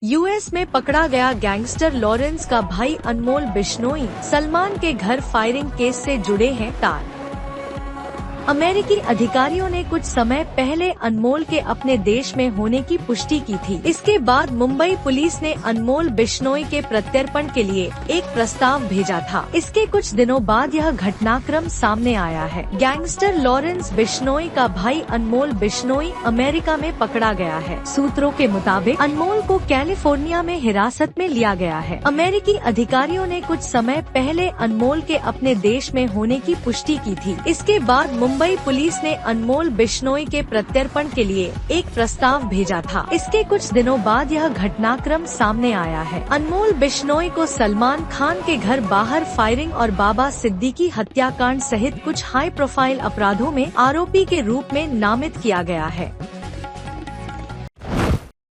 US में पकड़ा गया गैंगस्टर लॉरेंस का भाई अनमोल बिश्नोई सलमान के घर फायरिंग केस से जुड़े हैं तार। अमेरिकी अधिकारियों ने कुछ समय पहले अनमोल के अपने देश में होने की पुष्टि की थी। इसके बाद मुंबई पुलिस ने अनमोल बिश्नोई के प्रत्यर्पण के लिए एक प्रस्ताव भेजा था। इसके कुछ दिनों बाद यह घटनाक्रम सामने आया है। गैंगस्टर लॉरेंस बिश्नोई का भाई अनमोल बिश्नोई अमेरिका में पकड़ा गया है। सूत्रों के मुताबिक अनमोल को कैलिफोर्निया में हिरासत में लिया गया है। अमेरिकी अधिकारियों ने कुछ समय पहले अनमोल के अपने देश में होने की पुष्टि की थी। इसके बाद मुंबई पुलिस ने अनमोल बिश्नोई के प्रत्यर्पण के लिए एक प्रस्ताव भेजा था। इसके कुछ दिनों बाद यह घटनाक्रम सामने आया है। अनमोल बिश्नोई को सलमान खान के घर बाहर फायरिंग और बाबा सिद्दीकी हत्याकांड सहित कुछ हाई प्रोफाइल अपराधों में आरोपी के रूप में नामित किया गया है।